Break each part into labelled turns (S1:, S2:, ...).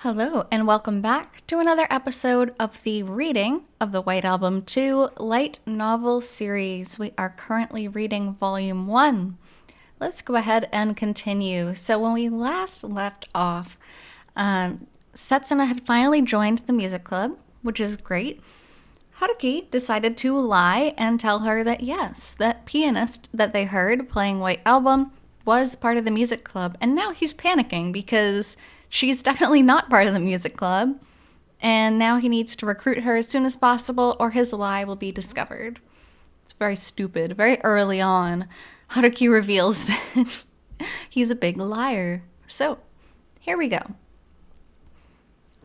S1: Hello, and welcome back to another episode of the reading of the White Album 2 light novel series. We are currently reading Volume 1. Let's go ahead and continue. So when we last left off, Setsuna had finally joined the music club, which is great. Haruki decided to lie and tell her that yes, that pianist that they heard playing White Album was part of the music club, and now he's panicking because she's definitely not part of the music club, and now he needs to recruit her as soon as possible or his lie will be discovered. It's very stupid. Very early on, Haruki reveals that he's a big liar. So, here we go.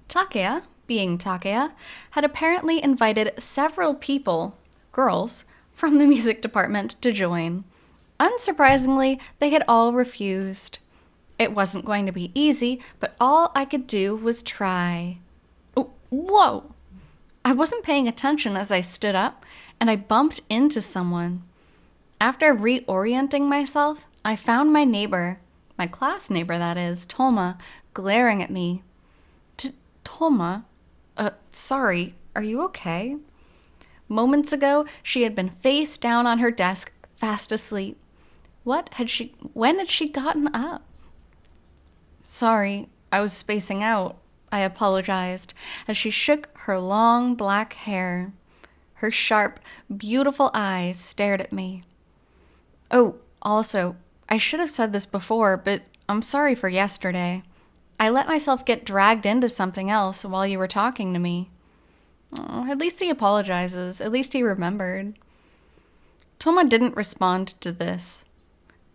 S1: Takeya, being Takeya, had apparently invited several people, girls, from the music department to join. Unsurprisingly, they had all refused. It wasn't going to be easy, but all I could do was try. Oh, whoa! I wasn't paying attention as I stood up, and I bumped into someone. After reorienting myself, I found my neighbor, my class neighbor that is, Touma, glaring at me. Touma? Sorry, are you okay? Moments ago, she had been face down on her desk, fast asleep. When had she gotten up? Sorry, I was spacing out, I apologized as she shook her long black hair. Her sharp, beautiful eyes stared at me. Oh, also, I should have said this before, but I'm sorry for yesterday. I let myself get dragged into something else while you were talking to me. Oh, at least he apologizes. At least he remembered. Touma didn't respond to this.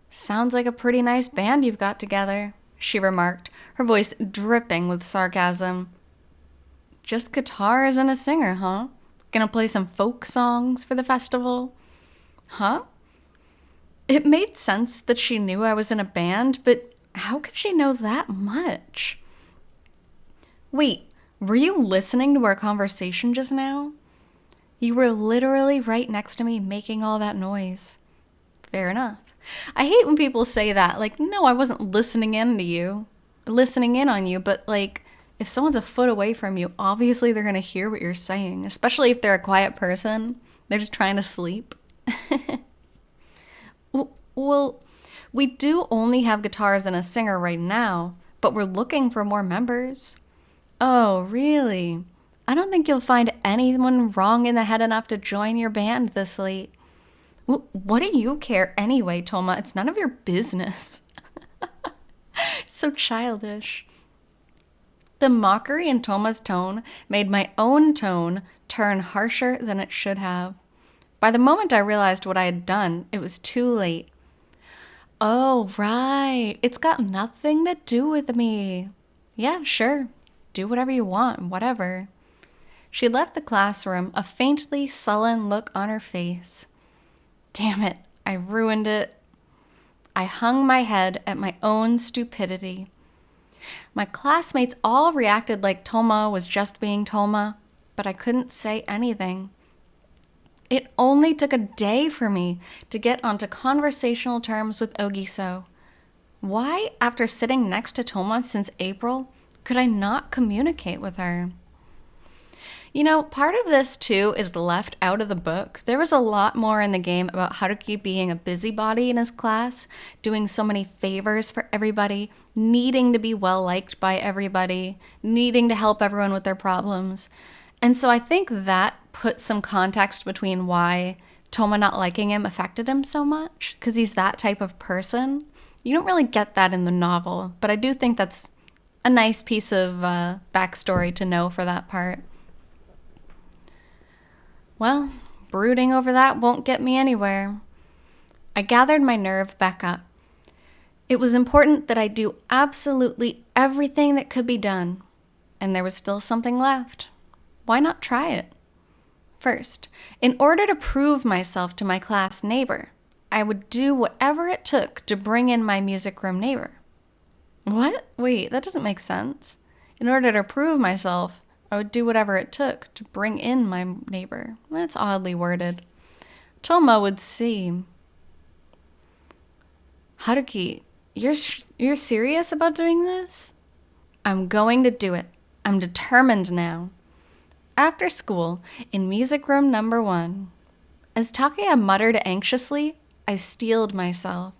S1: Sounds like a pretty nice band you've got together, she remarked, her voice dripping with sarcasm. Just guitars and a singer, huh? Gonna play some folk songs for the festival? Huh? It made sense that she knew I was in a band, but how could she know that much? Wait, were you listening to our conversation just now? You were literally right next to me making all that noise. Fair enough. I hate when people say that. Like, no, I wasn't listening in on you, but like, if someone's a foot away from you, obviously they're going to hear what you're saying, especially if they're a quiet person. They're just trying to sleep. Well, we do only have guitars and a singer right now, but we're looking for more members. Oh, really? I don't think you'll find anyone wrong in the head enough to join your band this late. What do you care anyway, Touma? It's none of your business. It's so childish. The mockery in Touma's tone made my own tone turn harsher than it should have. By the moment I realized what I had done, it was too late. Oh, right. It's got nothing to do with me. Yeah, sure. Do whatever you want, whatever. She left the classroom, a faintly sullen look on her face. Damn it, I ruined it. I hung my head at my own stupidity. My classmates all reacted like Touma was just being Touma, but I couldn't say anything. It only took a day for me to get onto conversational terms with Ogiso. Why, after sitting next to Touma since April, could I not communicate with her? You know, part of this, too, is left out of the book. There was a lot more in the game about Haruki being a busybody in his class, doing so many favors for everybody, needing to be well-liked by everybody, needing to help everyone with their problems. And so I think that put some context between why Touma not liking him affected him so much, because he's that type of person. You don't really get that in the novel, but I do think that's a nice piece of backstory to know for that part. Well, brooding over that won't get me anywhere. I gathered my nerve back up. It was important that I do absolutely everything that could be done, and there was still something left. Why not try it? First, in order to prove myself to my class neighbor, I would do whatever it took to bring in my music room neighbor. What? Wait, that doesn't make sense. In order to prove myself, I would do whatever it took to bring in my neighbor. That's oddly worded. Touma would see. Haruki, you're serious about doing this? I'm going to do it. I'm determined now. After school, in music room number 1, as Takeya muttered anxiously, I steeled myself.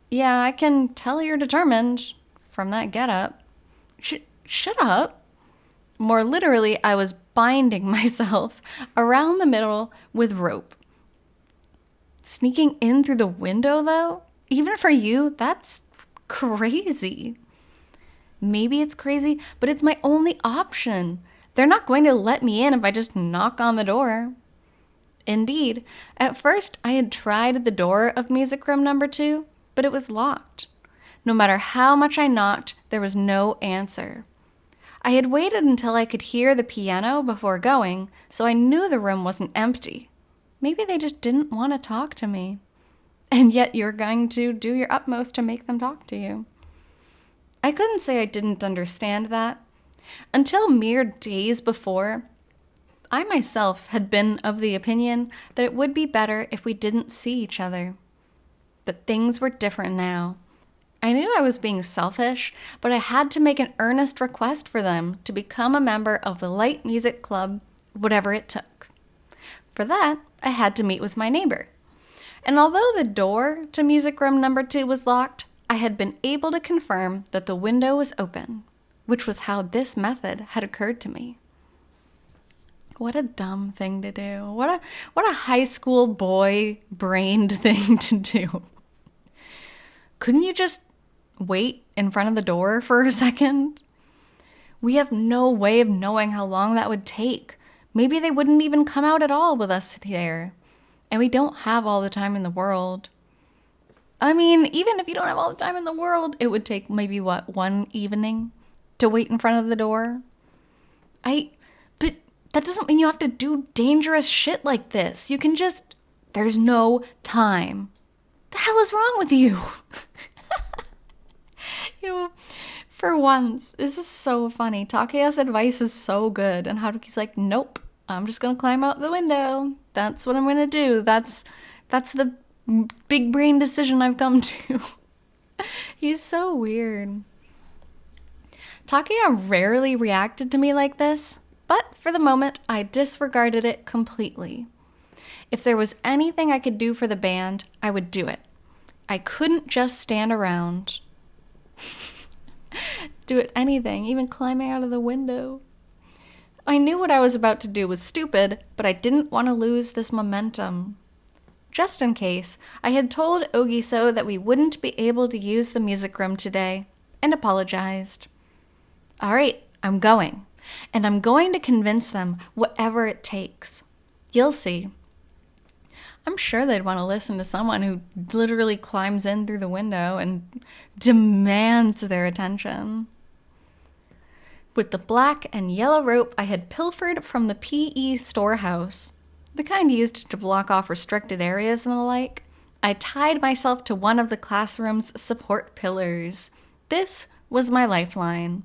S1: Yeah, I can tell you're determined from that getup. Shut up. More literally, I was binding myself around the middle with rope. Sneaking in through the window, though, even for you, that's crazy. Maybe it's crazy, but it's my only option. They're not going to let me in if I just knock on the door. Indeed, at first I had tried the door of music room number 2, but it was locked. No matter how much I knocked, there was no answer. I had waited until I could hear the piano before going, so I knew the room wasn't empty. Maybe they just didn't want to talk to me. And yet you're going to do your utmost to make them talk to you. I couldn't say I didn't understand that. Until mere days before, I myself had been of the opinion that it would be better if we didn't see each other. But things were different now. I knew I was being selfish, but I had to make an earnest request for them to become a member of the light music club, whatever it took. For that, I had to meet with my neighbor. And although the door to music room number 2 was locked, I had been able to confirm that the window was open, which was how this method had occurred to me. What a dumb thing to do. What a high school boy-brained thing to do. Couldn't you just wait in front of the door for a second? We have no way of knowing how long that would take. Maybe they wouldn't even come out at all with us there. And we don't have all the time in the world. I mean, even if you don't have all the time in the world, it would take maybe, one evening to wait in front of the door? But that doesn't mean you have to do dangerous shit like this. You can just, there's no time. The hell is wrong with you? For once, this is so funny. Takeya's advice is so good. And Haruki's like, nope, I'm just going to climb out the window. That's what I'm going to do. That's the big brain decision I've come to. He's so weird. Takeya rarely reacted to me like this, but for the moment, I disregarded it completely. If there was anything I could do for the band, I would do it. I couldn't just stand around. Do it anything, even climbing out of the window. I knew what I was about to do was stupid, but I didn't want to lose this momentum. Just in case, I had told Ogiso that we wouldn't be able to use the music room today, and apologized. All right, I'm going, and I'm going to convince them whatever it takes. You'll see. I'm sure they'd want to listen to someone who literally climbs in through the window and demands their attention. With the black and yellow rope I had pilfered from the PE storehouse, the kind used to block off restricted areas and the like, I tied myself to one of the classroom's support pillars. This was my lifeline.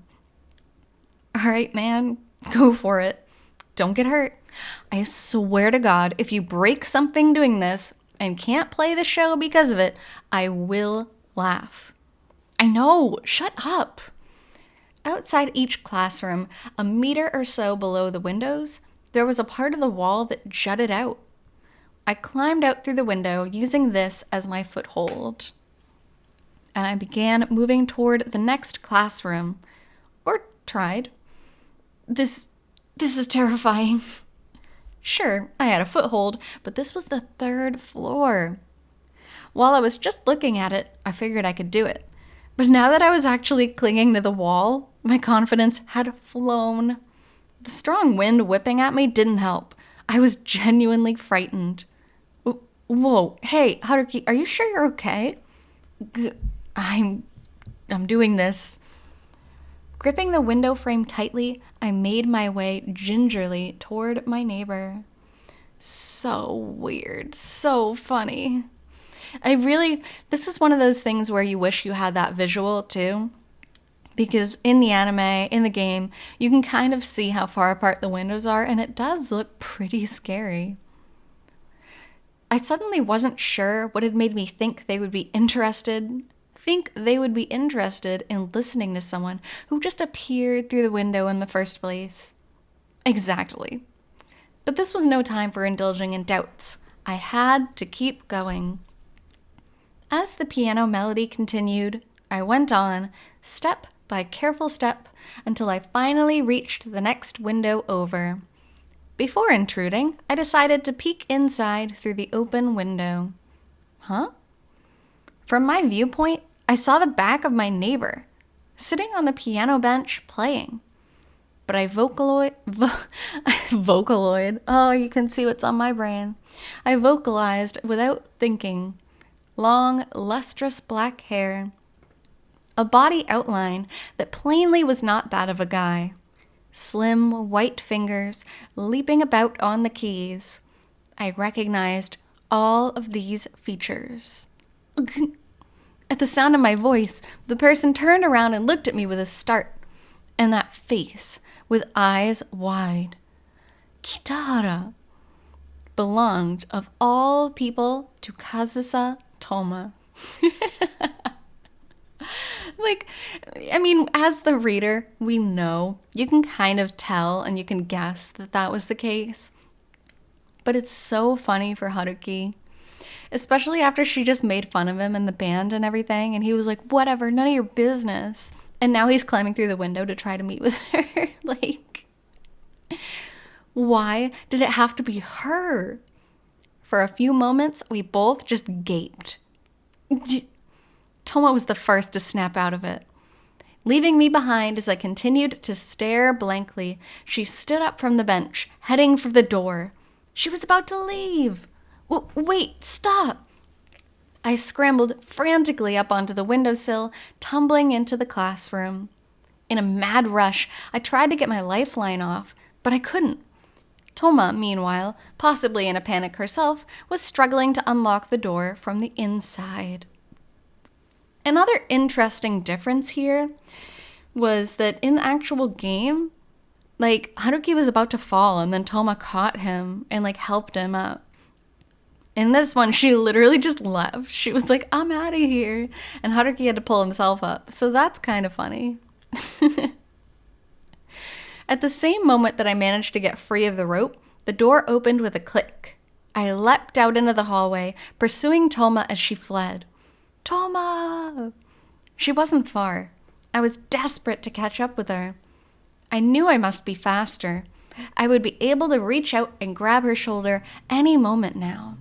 S1: All right, man, go for it. Don't get hurt. I swear to God, if you break something doing this and can't play the show because of it, I will laugh. I know, shut up. Outside each classroom, a meter or so below the windows, there was a part of the wall that jutted out. I climbed out through the window using this as my foothold. And I began moving toward the next classroom. Or tried. This is terrifying. Sure, I had a foothold, but this was the 3rd floor. While I was just looking at it, I figured I could do it. But now that I was actually clinging to the wall, my confidence had flown. The strong wind whipping at me didn't help. I was genuinely frightened. Whoa, hey, Haruki, are you sure you're okay? I'm doing this. Gripping the window frame tightly, I made my way gingerly toward my neighbor. So weird, so funny. This is one of those things where you wish you had that visual too. Because in the anime, in the game, you can kind of see how far apart the windows are, and it does look pretty scary. I suddenly wasn't sure what had made me think they would be interested, think they would be interested in listening to someone who just appeared through the window in the first place? Exactly. But this was no time for indulging in doubts. I had to keep going. As the piano melody continued, I went on, step by careful step, until I finally reached the next window over. Before intruding, I decided to peek inside through the open window. Huh? From my viewpoint, I saw the back of my neighbor, sitting on the piano bench playing. But I vocaloid, oh, you can see what's on my brain. I vocalized without thinking. Long, lustrous black hair. A body outline that plainly was not that of a guy. Slim, white fingers leaping about on the keys. I recognized all of these features. At the sound of my voice, the person turned around and looked at me with a start. And that face, with eyes wide. Kitahara belonged, of all people, to Kazusa Touma. As the reader, we know, you can kind of tell and you can guess that that was the case. But it's so funny for Haruki, especially after she just made fun of him in the band and everything, and he was like, whatever, none of your business. And now he's climbing through the window to try to meet with her. Why did it have to be her? For a few moments, we both just gaped. Touma was the first to snap out of it. Leaving me behind as I continued to stare blankly, she stood up from the bench, heading for the door. She was about to leave. Wait, stop! I scrambled frantically up onto the windowsill, tumbling into the classroom. In a mad rush, I tried to get my lifeline off, but I couldn't. Touma, meanwhile, possibly in a panic herself, was struggling to unlock the door from the inside. Another interesting difference here was that in the actual game, Haruki was about to fall and then Touma caught him and helped him up. In this one, she literally just left. She was like, I'm out of here. And Haruki had to pull himself up. So that's kind of funny. At the same moment that I managed to get free of the rope, the door opened with a click. I leapt out into the hallway, pursuing Touma as she fled. Touma! She wasn't far. I was desperate to catch up with her. I knew I must be faster. I would be able to reach out and grab her shoulder any moment now.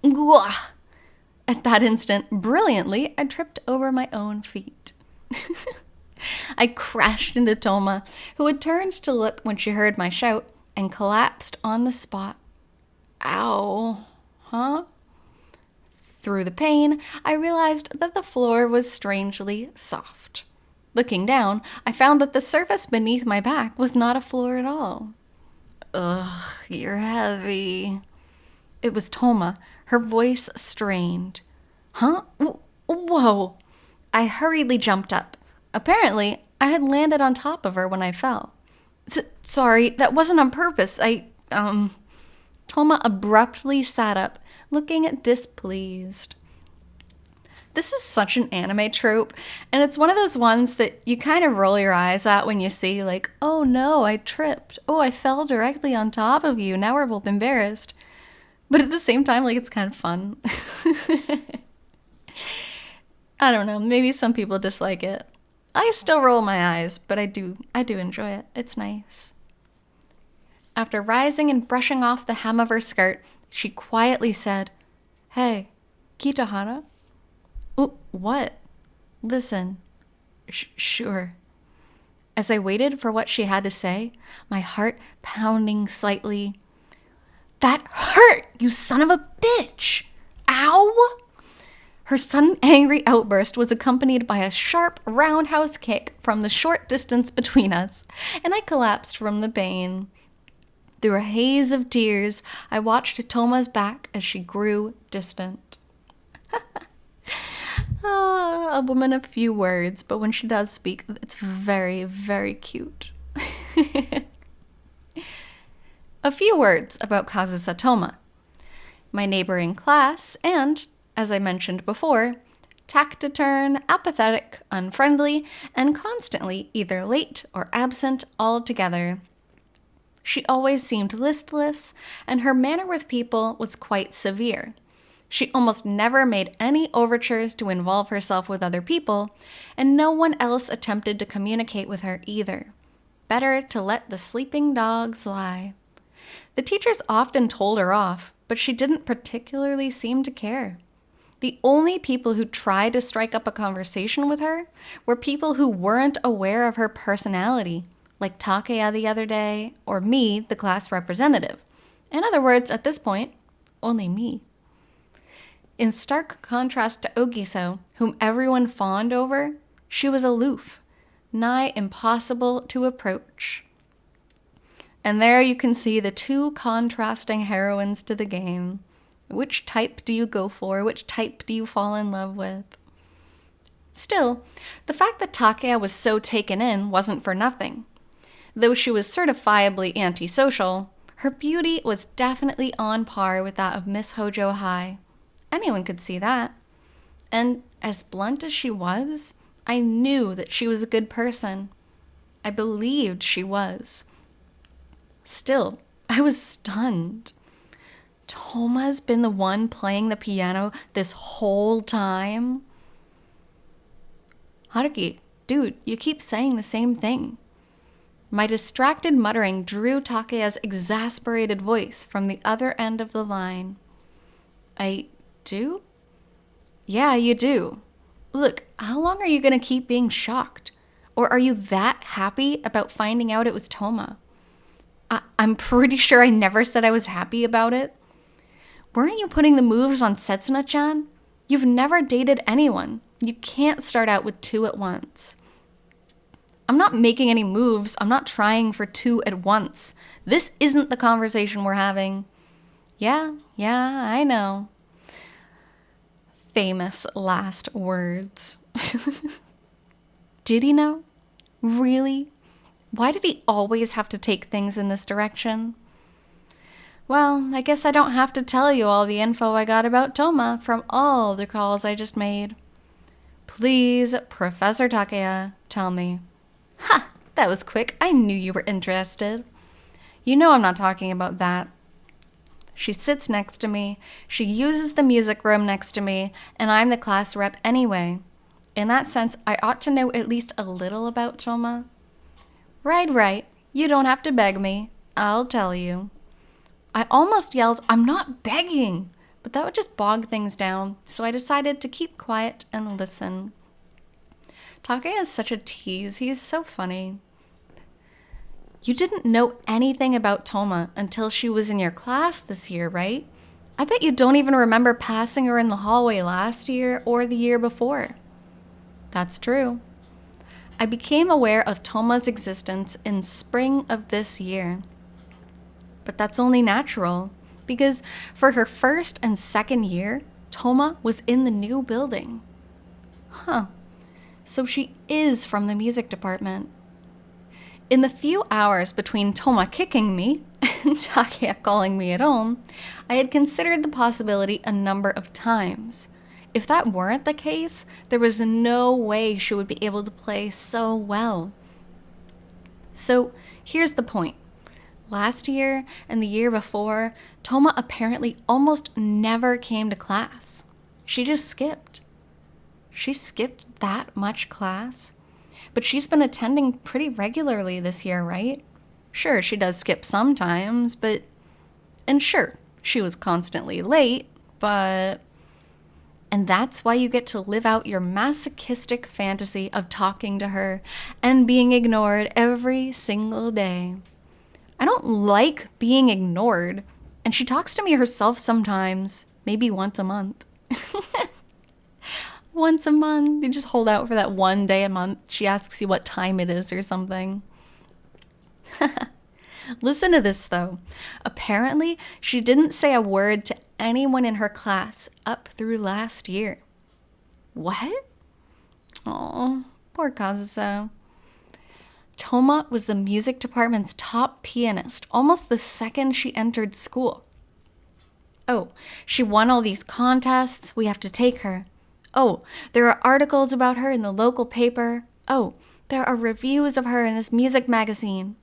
S1: Gwa! At that instant, brilliantly, I tripped over my own feet. I crashed into Touma, who had turned to look when she heard my shout, and collapsed on the spot. Ow. Huh? Through the pain, I realized that the floor was strangely soft. Looking down, I found that the surface beneath my back was not a floor at all. Ugh, you're heavy. It was Touma, her voice strained. Huh? Whoa! I hurriedly jumped up. Apparently, I had landed on top of her when I fell. Sorry, that wasn't on purpose. Touma abruptly sat up, looking displeased. This is such an anime trope, and it's one of those ones that you kind of roll your eyes at when you see, oh no, I tripped. Oh, I fell directly on top of you. Now we're both embarrassed. But at the same time, it's kind of fun. I don't know, maybe some people dislike it. I still roll my eyes, but I do enjoy it. It's nice. After rising and brushing off the hem of her skirt, she quietly said, Hey, Kitahara? What? Listen. Sure. As I waited for what she had to say, my heart pounding slightly. That hurt, you son of a bitch! Ow! Her sudden angry outburst was accompanied by a sharp roundhouse kick from the short distance between us, and I collapsed from the pain. Through a haze of tears, I watched Touma's back as she grew distant. A woman of few words, but when she does speak, it's very, very cute. A few words about Kazusa Touma. My neighbor in class and, as I mentioned before, taciturn, apathetic, unfriendly, and constantly either late or absent altogether. She always seemed listless, and her manner with people was quite severe. She almost never made any overtures to involve herself with other people, and no one else attempted to communicate with her either. Better to let the sleeping dogs lie. The teachers often told her off, but she didn't particularly seem to care. The only people who tried to strike up a conversation with her were people who weren't aware of her personality, like Takeya the other day, or me, the class representative. In other words, at this point, only me. In stark contrast to Ogiso, whom everyone fawned over, she was aloof, nigh impossible to approach. And there you can see the two contrasting heroines to the game. Which type do you go for? Which type do you fall in love with? Still, the fact that Takeya was so taken in wasn't for nothing. Though she was certifiably antisocial, her beauty was definitely on par with that of Miss Hojo High. Anyone could see that. And as blunt as she was, I knew that she was a good person. I believed she was. Still, I was stunned. Touma's been the one playing the piano this whole time? Haruki, dude, you keep saying the same thing. My distracted muttering drew Takeya's exasperated voice from the other end of the line. I do? Yeah, you do. Look, how long are you going to keep being shocked? Or are you that happy about finding out it was Touma? I'm pretty sure I never said I was happy about it. Weren't you putting the moves on Setsuna-chan? You've never dated anyone. You can't start out with two at once. I'm not making any moves. I'm not trying for two at once. This isn't the conversation we're having. Yeah, I know. Famous last words. Did he know? Really? Why did he always have to take things in this direction? Well, I guess I don't have to tell you all the info I got about Touma from all the calls I just made. Please, Professor Takeya, tell me. Ha! That was quick. I knew you were interested. You know I'm not talking about that. She sits next to me, she uses the music room next to me, and I'm the class rep anyway. In that sense, I ought to know at least a little about Touma. Right. You don't have to beg me. I'll tell you. I almost yelled, I'm not begging, but that would just bog things down, so I decided to keep quiet and listen. Takeya is such a tease. He is so funny. You didn't know anything about Touma until she was in your class this year, right? I bet you don't even remember passing her in the hallway last year or the year before. That's true. I became aware of Touma's existence in spring of this year. But that's only natural, because for her first and second year, Touma was in the new building. Huh. So she is from the music department. In the few hours between Touma kicking me and Takeya calling me at home, I had considered the possibility a number of times. If that weren't the case, there was no way she would be able to play so well. So here's the point. Last year and the year before, Touma apparently almost never came to class. She just skipped. She skipped that much class? But she's been attending pretty regularly this year, right? Sure, she does skip sometimes, but... And sure, she was constantly late, but... And that's why you get to live out your masochistic fantasy of talking to her and being ignored every single day. I don't like being ignored, and she talks to me herself sometimes, maybe once a month. Once a month. You just hold out for that one day a month. She asks you what time it is or something. Listen to this, though. Apparently, she didn't say a word to anyone in her class up through last year. What? Oh, poor Kazusa. Touma was the music department's top pianist almost the second she entered school. Oh, she won all these contests. We have to take her. Oh, there are articles about her in the local paper. Oh, there are reviews of her in this music magazine.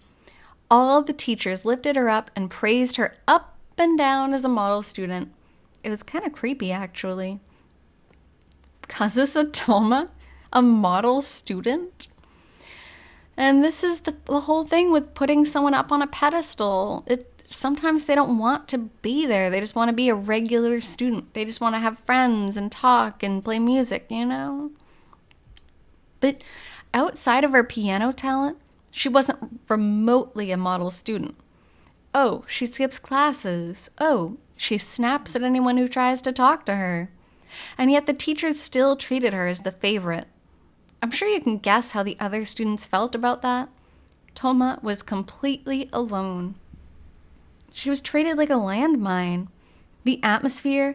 S1: All of the teachers lifted her up and praised her up and down as a model student. It was kind of creepy, actually. Kazusa Touma? A model student? And this is the whole thing with putting someone up on a pedestal. Sometimes they don't want to be there. They just want to be a regular student. They just want to have friends and talk and play music, you know? But outside of her piano talent, she wasn't remotely a model student. Oh, she skips classes. Oh, she snaps at anyone who tries to talk to her. And yet the teachers still treated her as the favorite. I'm sure you can guess how the other students felt about that. Touma was completely alone. She was treated like a landmine. The atmosphere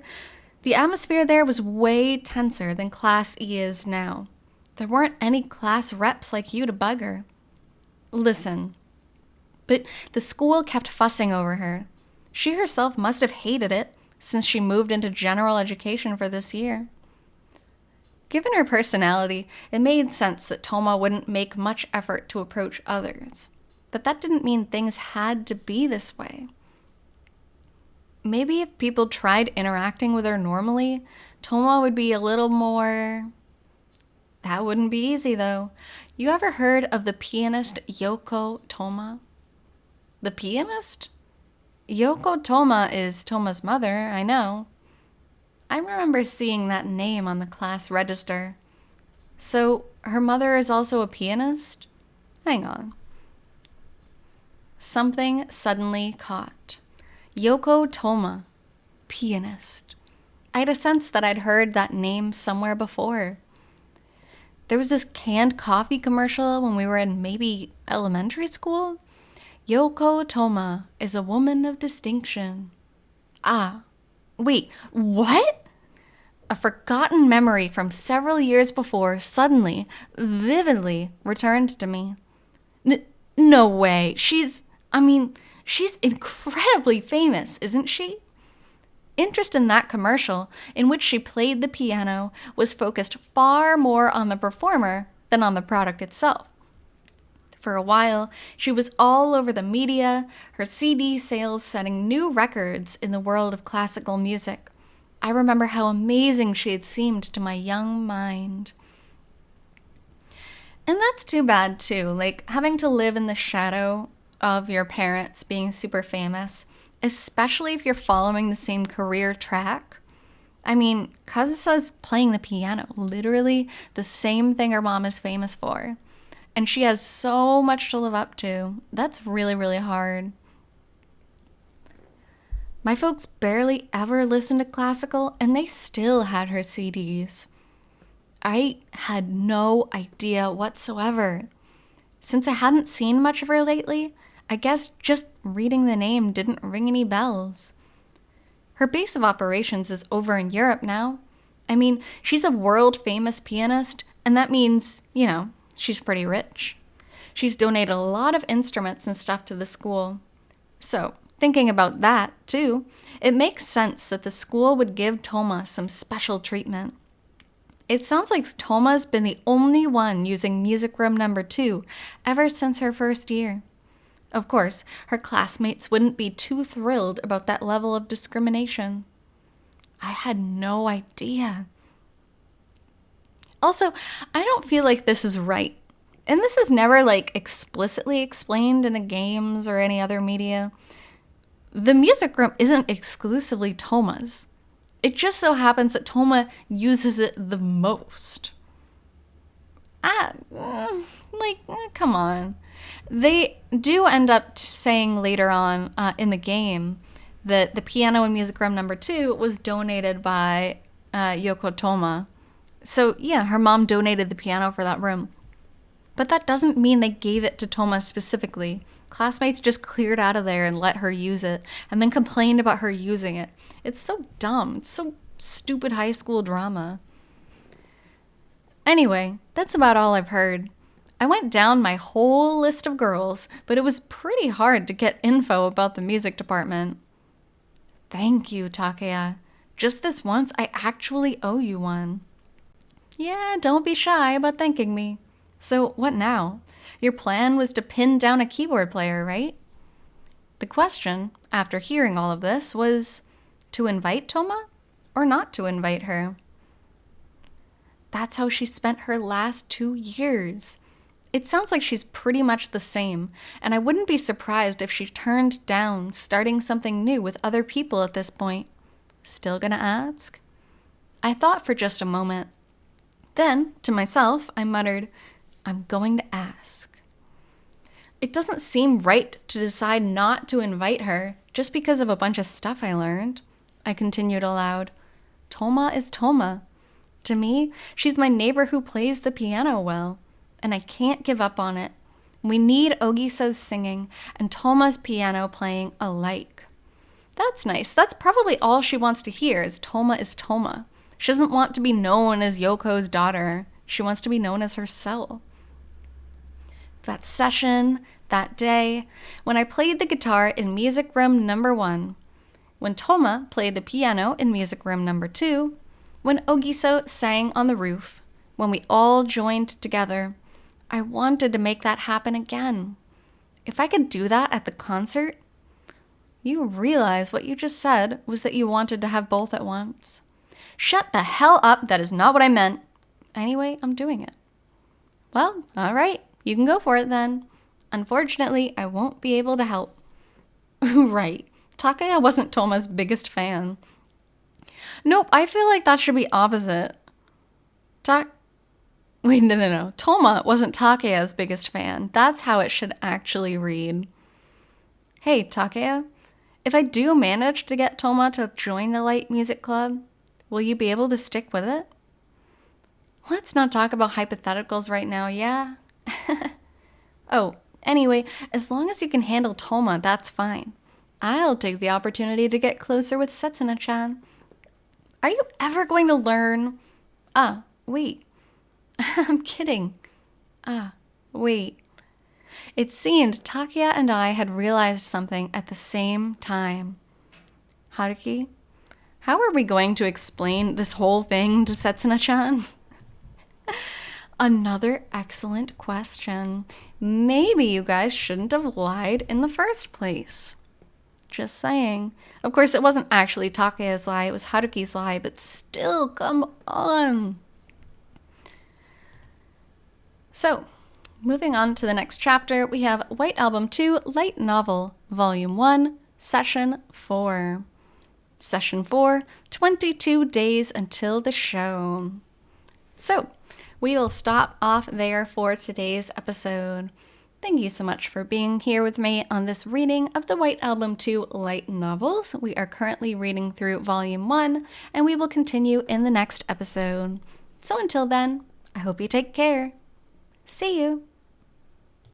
S1: there was way tenser than Class E is now. There weren't any class reps like you to bug her. Listen, but the school kept fussing over her. She herself must have hated it since she moved into general education for this year. Given her personality, it made sense that Touma wouldn't make much effort to approach others. But that didn't mean things had to be this way. Maybe if people tried interacting with her normally, Touma would be a little more... That wouldn't be easy, though. You ever heard of the pianist Yoko Touma? The pianist? Yoko Touma is Touma's mother, I know. I remember seeing that name on the class register. So, her mother is also a pianist? Hang on. Something suddenly caught. Yoko Touma, pianist. I had a sense that I'd heard that name somewhere before. There was this canned coffee commercial when we were in maybe elementary school. Yoko Touma is a woman of distinction. Ah, wait, what? A forgotten memory from several years before suddenly, vividly returned to me. No way. She's incredibly famous, isn't she? Interest in that commercial, in which she played the piano, was focused far more on the performer than on the product itself. For a while, she was all over the media, her CD sales setting new records in the world of classical music. I remember how amazing she had seemed to my young mind. And that's too bad, too, like having to live in the shadow of your parents being super famous, especially if you're following the same career track. I mean, Kazusa's playing the piano, literally the same thing her mom is famous for. And she has so much to live up to. That's really, really hard. My folks barely ever listened to classical, and they still had her CDs. I had no idea whatsoever. Since I hadn't seen much of her lately, I guess just reading the name didn't ring any bells. Her base of operations is over in Europe now. I mean, she's a world-famous pianist, and that means, she's pretty rich. She's donated a lot of instruments and stuff to the school. So, thinking about that, too, it makes sense that the school would give Touma some special treatment. It sounds like Touma's been the only one using music room number 2 ever since her first year. Of course, her classmates wouldn't be too thrilled about that level of discrimination. I had no idea. Also, I don't feel like this is right. And this is never, explicitly explained in the games or any other media. The music room isn't exclusively Touma's. It just so happens that Touma uses it the most. Come on. They do end up saying later on in the game that the piano in music room number 2 was donated by Yoko Touma. So, yeah, her mom donated the piano for that room. But that doesn't mean they gave it to Touma specifically. Classmates just cleared out of there and let her use it, and then complained about her using it. It's so dumb. It's so stupid high school drama. Anyway, that's about all I've heard. I went down my whole list of girls, but it was pretty hard to get info about the music department. Thank you, Takeya. Just this once, I actually owe you one. Yeah, don't be shy about thanking me. So, what now? Your plan was to pin down a keyboard player, right? The question, after hearing all of this, was to invite Touma or not to invite her? That's how she spent her last 2 years. It sounds like she's pretty much the same, and I wouldn't be surprised if she turned down starting something new with other people at this point. Still gonna ask? I thought for just a moment. Then, to myself, I muttered, I'm going to ask. It doesn't seem right to decide not to invite her just because of a bunch of stuff I learned. I continued aloud. Touma is Touma. To me, she's my neighbor who plays the piano well, and I can't give up on it. We need Ogiso's singing and Touma's piano playing alike. That's nice. That's probably all she wants to hear is Touma. She doesn't want to be known as Yoko's daughter. She wants to be known as herself. That session, that day, when I played the guitar in music room number 1, when Touma played the piano in music room number 2, when Ogiso sang on the roof, when we all joined together, I wanted to make that happen again. If I could do that at the concert, you realize what you just said was that you wanted to have both at once. Shut the hell up, that is not what I meant. Anyway, I'm doing it. Well, all right, you can go for it then. Unfortunately, I won't be able to help. Right, Takeya wasn't Touma's biggest fan. Nope, I feel like that should be opposite. Wait, no. Touma wasn't Takeya's biggest fan. That's how it should actually read. Hey, Takeya, if I do manage to get Touma to join the Light Music Club, will you be able to stick with it? Let's not talk about hypotheticals right now, yeah? Oh, anyway, as long as you can handle Touma, that's fine. I'll take the opportunity to get closer with Setsuna-chan. Are you ever going to learn? Wait. I'm kidding. Wait. It seemed Takeya and I had realized something at the same time. Haruki, how are we going to explain this whole thing to Setsuna-chan? Another excellent question. Maybe you guys shouldn't have lied in the first place. Just saying. Of course, it wasn't actually Takeya's lie, it was Haruki's lie, but still, come on. So, moving on to the next chapter, we have White Album 2, Light Novel, Volume 1, Session 4. Session 4, 22 days until the show. So, we will stop off there for today's episode. Thank you so much for being here with me on this reading of the White Album 2 light novels. We are currently reading through Volume 1, and we will continue in the next episode. So until then, I hope you take care. See you!